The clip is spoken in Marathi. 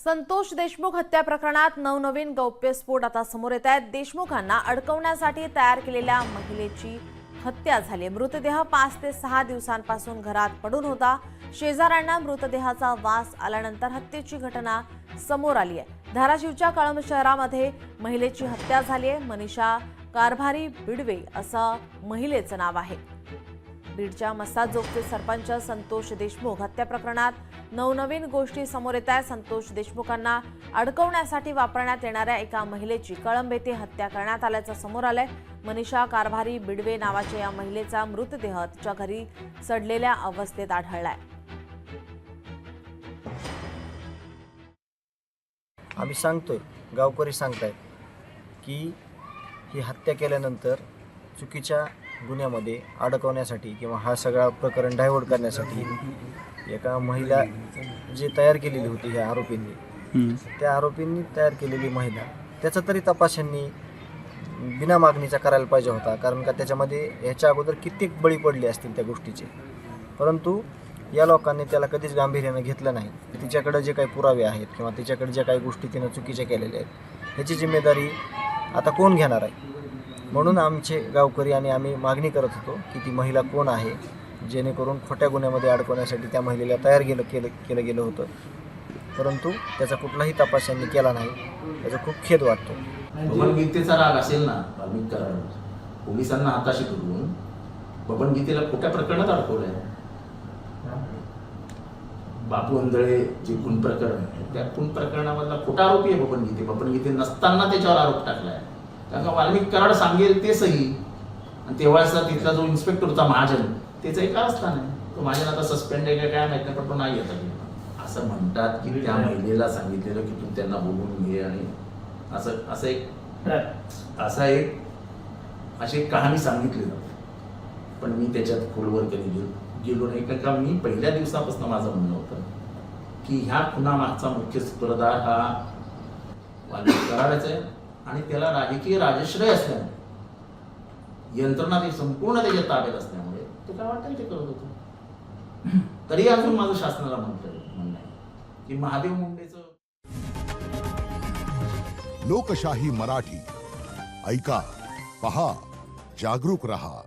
संतोष देशमुख हत्या प्रकरणात नवनवीन गौप्यस्फोट आता समोर येत आहेत। देशमुखांना अडकवण्यासाठी तयार केलेल्या महिलेची हत्या झाली। मृतदेह 5 ते 6 दिवसांपासून घरात पडून होता। शेजाऱ्यांना मृतदेहाचा वास आल्यानंतर हत्येची घटना समोर आली आहे। धाराशिवच्या कळंब शहरामध्ये महिलेची हत्या झाली आहे। मनीषा कारभारी बिडवे असं महिलेचं नाव आहे। बीडच्या मस्साजोगचे सरपंच संतोष देशमुख हत्या प्रकरणात नवनवीन गोष्टी समोर येत आहेत। संतोष देशमुखांना अडकवण्यासाठी वापरण्यात येणाऱ्या एका महिलेची कळंब येथे हत्या करण्यात आल्याचं समोर आलंय। मनीषा कारभारी बिडवे नावाच्या या महिलेचा मृतदेह तिच्या घरी सडलेल्या अवस्थेत आढळलाय। आम्ही सांगतोय, गावकरी सांगतायत की ही हत्या केल्यानंतर चुकीच्या गुन्ह्यामध्ये अडकवण्यासाठी किंवा हा सगळा प्रकरण डायव्हर्ट करण्यासाठी एका महिला जी तयार केलेली होती ह्या आरोपींनी, त्या आरोपींनी तयार केलेली महिला त्याचा तरी तपास यांनी बिना मागणीचा करायला पाहिजे होता। कारण का त्याच्यामध्ये ह्याच्या अगोदर कित्येक बळी पडले असतील त्या गोष्टीचे, परंतु या लोकांनी त्याला कधीच गांभीर्याने घेतलं नाही। तिच्याकडे जे काही पुरावे आहेत किंवा तिच्याकडे ज्या काही गोष्टी तिनं चुकीच्या केलेल्या आहेत ह्याची जिम्मेदारी आता कोण घेणार आहे? म्हणून आमचे गावकरी आणि आम्ही मागणी करत होतो की ती महिला कोण आहे, जेणेकरून खोट्या गुन्ह्यामध्ये अडकवण्यासाठी त्या महिलेला तयार केलं गेलं होतं, परंतु त्याचा कुठलाही तपास यांनी केला नाही। त्याचा खूप खेद वाटतो। बबन गीतेचा राग असेल ना वाल्मिक कराड पोलिसांना हाताशी धरून बबन गीतेला खोट्या प्रकरणात अडकवलंय। बापू अंधळे जे खून प्रकरण आहे त्या खून प्रकरणामधला खोटा आरोपी आहे बबन गीते। बबन गीते नसताना त्याच्यावर आरोप टाकलाय। कारण वाल्मिक कराड सांगेल ते सही, आणि तेव्हाचा तिथला जो इन्स्पेक्टर होता महाजन त्याचं एक कारस्थान आहे। तो महाजन आता सस्पेंड आहे काय माहित नाही, पण तो नाही येतात असं म्हणतात की त्या महिलेला सांगितलेलं की तू त्यांना बोलून घे, आणि अशी एक कहाणी सांगितली जाते। पण मी त्याच्यात खोलवर कधी गेलो नाही, कारण का मी पहिल्या दिवसापासून माझं म्हणणं होतं की ह्या खुनामागचा मुख्य सूत्रधार हा वाल्मिक कराडच आहे, आणि त्याला राजकीय राजश्रय असल्यामुळे यंत्रणा ती संपूर्ण त्याच्या ताब्यात असल्यामुळे तो काय वाटेल ते करत होतो। तरी अजून माझं शासनाला म्हणणं आहे की महादेव मुंडेचं लोकशाही मराठी ऐका, पहा, जागरूक रहा।